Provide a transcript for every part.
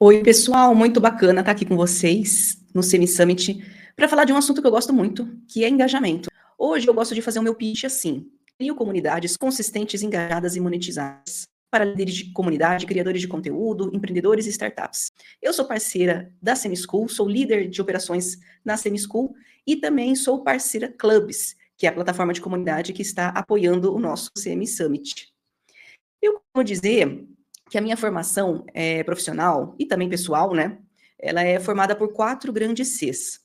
Oi, pessoal, muito bacana estar aqui com vocês no Semi Summit para falar de um assunto que eu gosto muito, que é engajamento. Hoje eu gosto de fazer o meu pitch assim: crio comunidades consistentes, engajadas e monetizadas para líderes de comunidade, criadores de conteúdo, empreendedores e startups. Eu sou parceira da Semi School, sou líder de operações na Semi School e também sou parceira Clubs, que é a plataforma de comunidade que está apoiando o nosso Semi Summit. Eu costumo dizer que a minha formação profissional e também pessoal, né? Ela é formada por 4 grandes Cs.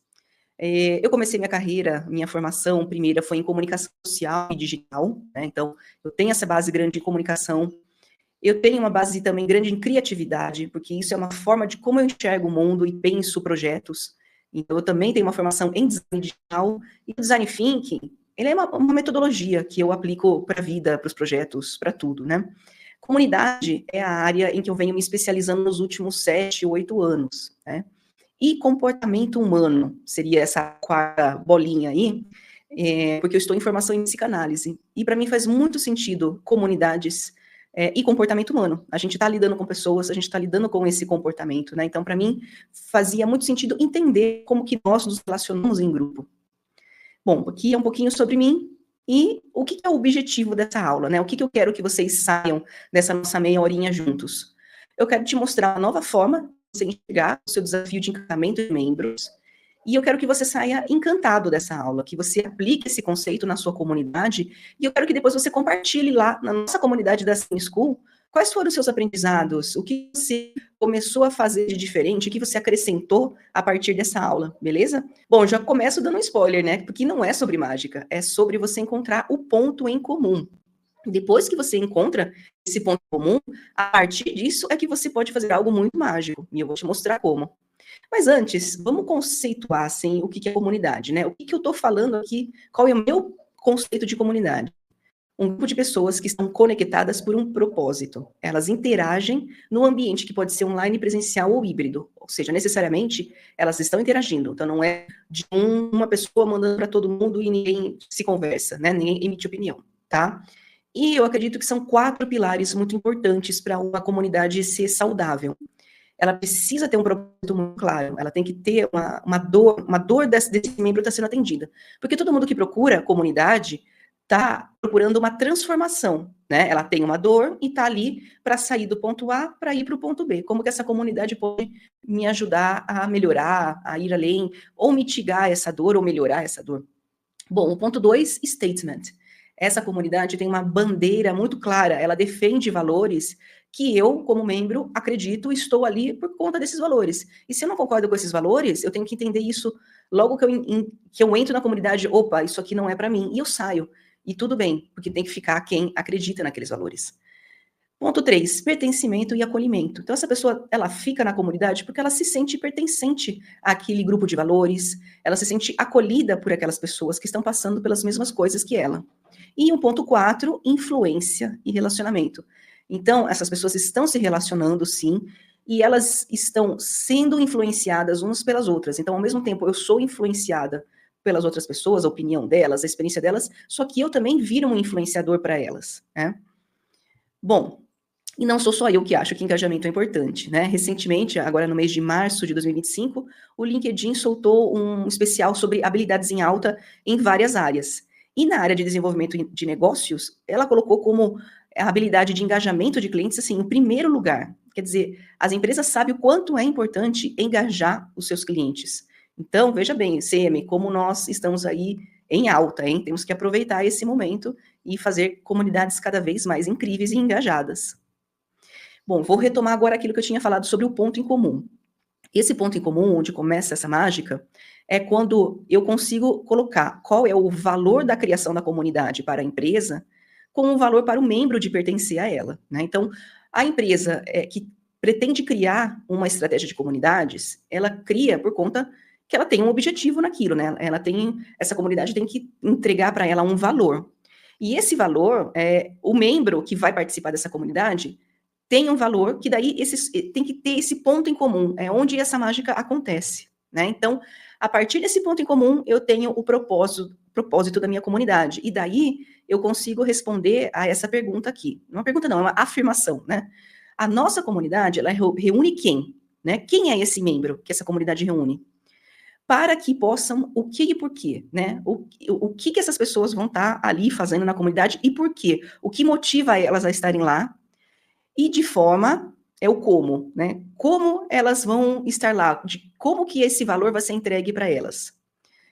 Eu comecei minha carreira, minha formação primeira foi em comunicação social e digital, né? Então, eu tenho essa base grande em comunicação. Eu tenho uma base também grande em criatividade, porque isso é uma forma de como eu enxergo o mundo e penso projetos. Então, eu também tenho uma formação em design digital e design thinking. Ele é uma metodologia que eu aplico para a vida, para os projetos, para tudo, né? Comunidade é a área em que eu venho me especializando nos últimos 7, 8 anos, né? E comportamento humano, seria essa quarta bolinha aí, porque eu estou em formação em psicanálise. E para mim faz muito sentido comunidades e comportamento humano. A gente está lidando com pessoas, a gente está lidando com esse comportamento, né? Então, para mim, fazia muito sentido entender como que nós nos relacionamos em grupo. Bom, aqui é um pouquinho sobre mim e o que é o objetivo dessa aula, né? O que eu quero que vocês saiam dessa nossa meia horinha juntos? Eu quero te mostrar uma nova forma de você enxergar o seu desafio de encantamento de membros e eu quero que você saia encantado dessa aula, que você aplique esse conceito na sua comunidade e eu quero que depois você compartilhe lá na nossa comunidade da Sim School quais foram os seus aprendizados, o que você começou a fazer de diferente, o que você acrescentou a partir dessa aula, beleza? Bom, já começo dando um spoiler, né? Porque não é sobre mágica, é sobre você encontrar o ponto em comum. Depois que você encontra esse ponto em comum, a partir disso é que você pode fazer algo muito mágico. E eu vou te mostrar como. Mas antes, vamos conceituar assim, o que é comunidade, né? O que eu estou falando aqui? Qual é o meu conceito de comunidade? Um grupo de pessoas que estão conectadas por um propósito. Elas interagem no ambiente que pode ser online, presencial ou híbrido. Ou seja, necessariamente, elas estão interagindo. Então, não é de uma pessoa mandando para todo mundo e ninguém se conversa, né? Ninguém emite opinião, tá? E eu acredito que são 4 pilares muito importantes para uma comunidade ser saudável. Ela precisa ter um propósito muito claro, ela tem que ter uma dor desse membro está sendo atendida. Porque todo mundo que procura comunidade está procurando uma transformação, né? Ela tem uma dor e está ali para sair do ponto A para ir para o ponto B. Como que essa comunidade pode me ajudar a melhorar, a ir além, ou mitigar essa dor, ou melhorar essa dor? Bom, o ponto 2, statement. Essa comunidade tem uma bandeira muito clara, ela defende valores que eu, como membro, acredito, estou ali por conta desses valores. E se eu não concordo com esses valores, eu tenho que entender isso logo que eu entro na comunidade, opa, isso aqui não é para mim, e eu saio. E tudo bem, porque tem que ficar quem acredita naqueles valores. Ponto 3, pertencimento e acolhimento. Então, essa pessoa, ela fica na comunidade porque ela se sente pertencente àquele grupo de valores, ela se sente acolhida por aquelas pessoas que estão passando pelas mesmas coisas que ela. E o ponto 4, influência e relacionamento. Então, essas pessoas estão se relacionando, sim, e elas estão sendo influenciadas umas pelas outras. Então, ao mesmo tempo, eu sou influenciada pelas outras pessoas, a opinião delas, a experiência delas, só que eu também viro um influenciador para elas, né? Bom, e não sou só eu que acho que engajamento é importante, né? Recentemente, agora no mês de março de 2025, o LinkedIn soltou um especial sobre habilidades em alta em várias áreas. E na área de desenvolvimento de negócios, ela colocou como a habilidade de engajamento de clientes, assim, em primeiro lugar. Quer dizer, as empresas sabem o quanto é importante engajar os seus clientes. Então, veja bem, CM, como nós estamos aí em alta, hein? Temos que aproveitar esse momento e fazer comunidades cada vez mais incríveis e engajadas. Bom, vou retomar agora aquilo que eu tinha falado sobre o ponto em comum. Esse ponto em comum, onde começa essa mágica, é quando eu consigo colocar qual é o valor da criação da comunidade para a empresa com o valor para o membro de pertencer a ela, né? Então, a empresa que pretende criar uma estratégia de comunidades, ela cria por conta que ela tem um objetivo naquilo, né? Essa comunidade tem que entregar para ela um valor. E esse valor, o membro que vai participar dessa comunidade tem um valor que daí tem que ter esse ponto em comum, é onde essa mágica acontece, né? Então, a partir desse ponto em comum, eu tenho o propósito da minha comunidade. E daí eu consigo responder a essa pergunta aqui. Não é uma pergunta, não, é uma afirmação, né? A nossa comunidade, ela reúne quem? né? Quem é esse membro que essa comunidade reúne? Para que possam, o que e por quê, né? O que essas pessoas vão estar ali fazendo na comunidade e por quê? O que motiva elas a estarem lá e de forma, é o como, né? Como elas vão estar lá, como que esse valor vai ser entregue para elas.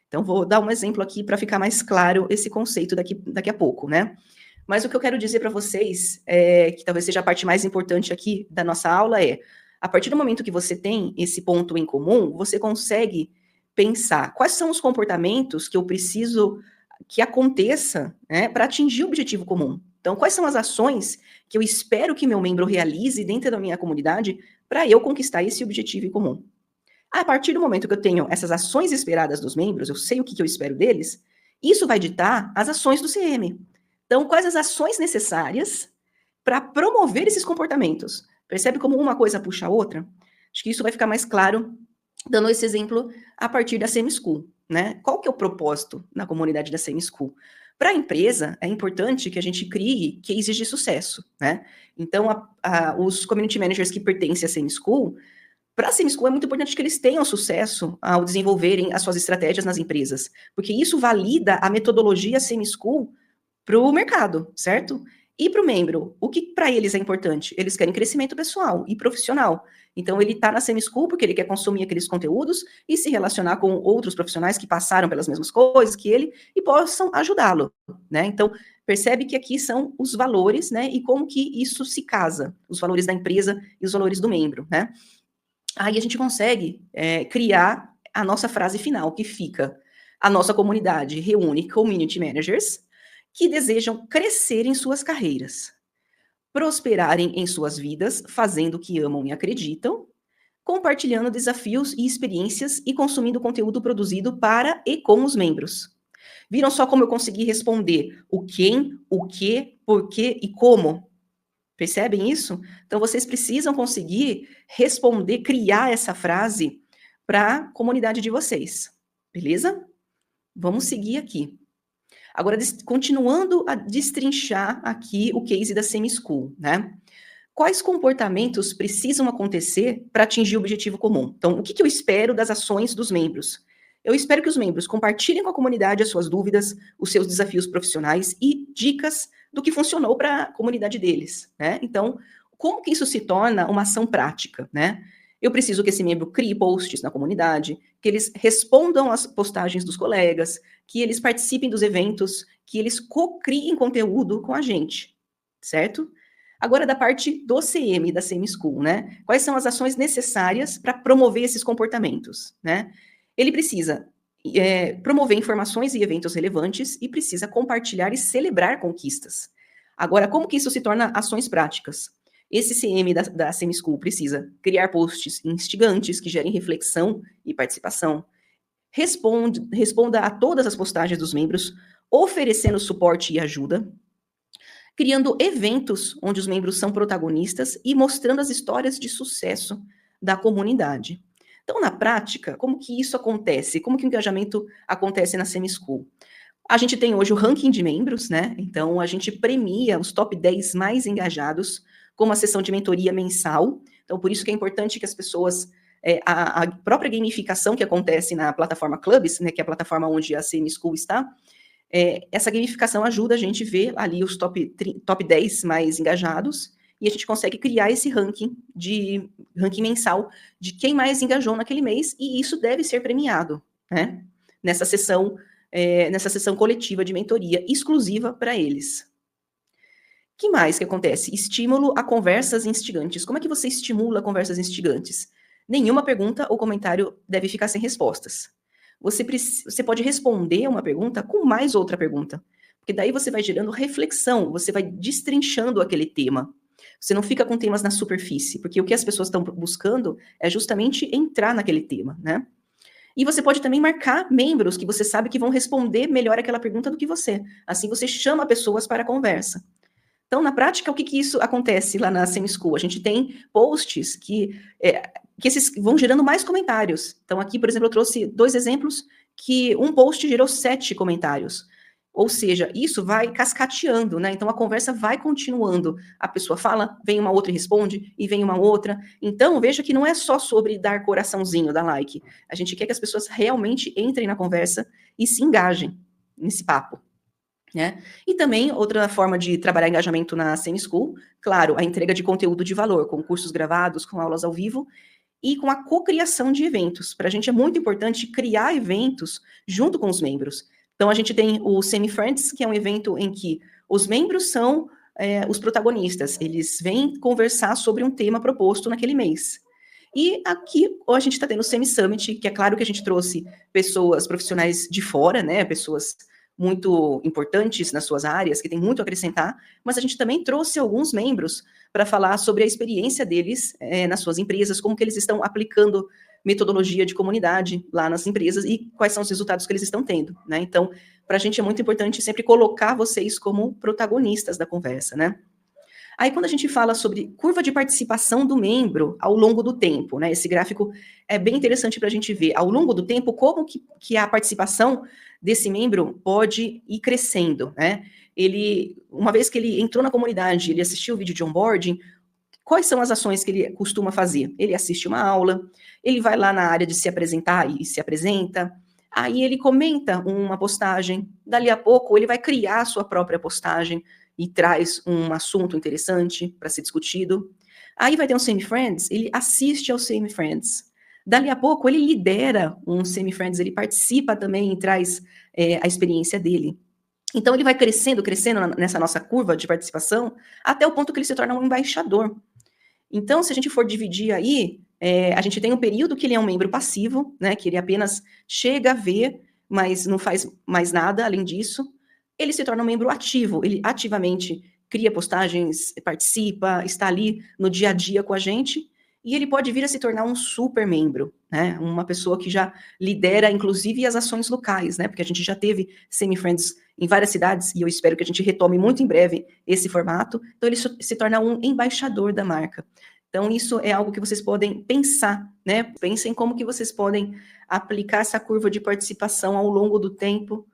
Então, vou dar um exemplo aqui para ficar mais claro esse conceito daqui a pouco, né? Mas o que eu quero dizer para vocês, que talvez seja a parte mais importante aqui da nossa aula, a partir do momento que você tem esse ponto em comum, você consegue pensar quais são os comportamentos que eu preciso que aconteça, né, para atingir o objetivo comum. Então, quais são as ações que eu espero que meu membro realize dentro da minha comunidade para eu conquistar esse objetivo em comum? A partir do momento que eu tenho essas ações esperadas dos membros, eu sei o que eu espero deles, isso vai ditar as ações do CM. Então, quais as ações necessárias para promover esses comportamentos? Percebe como uma coisa puxa a outra? Acho que isso vai ficar mais claro dando esse exemplo a partir da semi-school, né? Qual que é o propósito na comunidade da semi-school? Para a empresa, é importante que a gente crie cases de sucesso, né? Então, os community managers que pertencem à semi-school, para a semi-school é muito importante que eles tenham sucesso ao desenvolverem as suas estratégias nas empresas, porque isso valida a metodologia semi-school para o mercado, certo? E para o membro, o que para eles é importante? Eles querem crescimento pessoal e profissional. Então, ele está na semi-school porque ele quer consumir aqueles conteúdos e se relacionar com outros profissionais que passaram pelas mesmas coisas que ele e possam ajudá-lo, né? Então, percebe que aqui são os valores, né? E como que isso se casa, os valores da empresa e os valores do membro, né? Aí a gente consegue criar a nossa frase final, que fica: a nossa comunidade reúne community managers que desejam crescer em suas carreiras, prosperarem em suas vidas, fazendo o que amam e acreditam, compartilhando desafios e experiências e consumindo conteúdo produzido para e com os membros. Viram só como eu consegui responder o quem, o que, por quê e como? Percebem isso? Então, vocês precisam conseguir responder, criar essa frase para a comunidade de vocês. Beleza? Vamos seguir aqui. Agora, continuando a destrinchar aqui o case da semi-school, né? Quais comportamentos precisam acontecer para atingir o objetivo comum? Então, o que eu espero das ações dos membros? Eu espero que os membros compartilhem com a comunidade as suas dúvidas, os seus desafios profissionais e dicas do que funcionou para a comunidade deles, né? Então, como que isso se torna uma ação prática, né? Eu preciso que esse membro crie posts na comunidade, que eles respondam às postagens dos colegas, que eles participem dos eventos, que eles co-criem conteúdo com a gente, certo? Agora, da parte do CM, da semi-school, né? Quais são as ações necessárias para promover esses comportamentos, né? Ele precisa promover informações e eventos relevantes e precisa compartilhar e celebrar conquistas. Agora, como que isso se torna ações práticas? Esse CM da semi-school precisa criar posts instigantes que gerem reflexão e participação, responda a todas as postagens dos membros, oferecendo suporte e ajuda, criando eventos onde os membros são protagonistas e mostrando as histórias de sucesso da comunidade. Então, na prática, como que isso acontece? Como que o engajamento acontece na semi-school? A gente tem hoje o ranking de membros, né? Então, a gente premia os top 10 mais engajados com uma sessão de mentoria mensal. Então, por isso que é importante que as pessoas... a própria gamificação que acontece na plataforma Clubs, né, que é a plataforma onde a semi-school está, essa gamificação ajuda a gente a ver ali os top 10 mais engajados e a gente consegue criar esse ranking mensal de quem mais engajou naquele mês e isso deve ser premiado, né? Nessa sessão coletiva de mentoria exclusiva para eles. O que mais que acontece? Estímulo a conversas instigantes. Como é que você estimula conversas instigantes? Nenhuma pergunta ou comentário deve ficar sem respostas. Você pode responder uma pergunta com mais outra pergunta, porque daí você vai gerando reflexão, você vai destrinchando aquele tema. Você não fica com temas na superfície, porque o que as pessoas estão buscando é justamente entrar naquele tema, né? E você pode também marcar membros que você sabe que vão responder melhor aquela pergunta do que você. Assim você chama pessoas para a conversa. Então, na prática, o que isso acontece lá na semi-school? A gente tem posts que esses vão gerando mais comentários. Então, aqui, por exemplo, eu trouxe 2 exemplos que um post gerou 7 comentários. Ou seja, isso vai cascateando, né? Então a conversa vai continuando. A pessoa fala, vem uma outra e responde, e vem uma outra. Então, veja que não é só sobre dar coraçãozinho, dar like. A gente quer que as pessoas realmente entrem na conversa e se engajem nesse papo. Né? E também outra forma de trabalhar engajamento na Semi-School, claro, a entrega de conteúdo de valor, com cursos gravados, com aulas ao vivo, e com a cocriação de eventos. Para a gente é muito importante criar eventos junto com os membros. Então, a gente tem o Semi-Friends, que é um evento em que os membros são os protagonistas. Eles vêm conversar sobre um tema proposto naquele mês. E aqui, a gente está tendo o Semi-Summit, que é claro que a gente trouxe pessoas profissionais de fora, né? Pessoas muito importantes nas suas áreas, que têm muito a acrescentar, mas a gente também trouxe alguns membros para falar sobre a experiência deles nas suas empresas, como que eles estão aplicando metodologia de comunidade lá nas empresas e quais são os resultados que eles estão tendo, né? Então, para a gente é muito importante sempre colocar vocês como protagonistas da conversa, né? Aí, quando a gente fala sobre curva de participação do membro ao longo do tempo, né? Esse gráfico é bem interessante para a gente ver, ao longo do tempo, como que a participação desse membro pode ir crescendo, né? Ele, uma vez que ele entrou na comunidade, ele assistiu o vídeo de onboarding, quais são as ações que ele costuma fazer? Ele assiste uma aula, ele vai lá na área de se apresentar e se apresenta, aí ele comenta uma postagem, dali a pouco ele vai criar a sua própria postagem, e traz um assunto interessante para ser discutido. Aí vai ter um Semi-Friends, ele assiste ao Semi-Friends. Dali a pouco, ele lidera um Semi-Friends, ele participa também e traz a experiência dele. Então, ele vai crescendo nessa nossa curva de participação, até o ponto que ele se torna um embaixador. Então, se a gente for dividir aí, a gente tem um período que ele é um membro passivo, né, que ele apenas chega a ver, mas não faz mais nada além disso. Ele se torna um membro ativo, ele ativamente cria postagens, participa, está ali no dia a dia com a gente, e ele pode vir a se tornar um super membro, né? Uma pessoa que já lidera, inclusive, as ações locais, né? Porque a gente já teve Semi-Friends em várias cidades, e eu espero que a gente retome muito em breve esse formato. Então, ele se torna um embaixador da marca. Então, isso é algo que vocês podem pensar, né? Pensem como que vocês podem aplicar essa curva de participação ao longo do tempo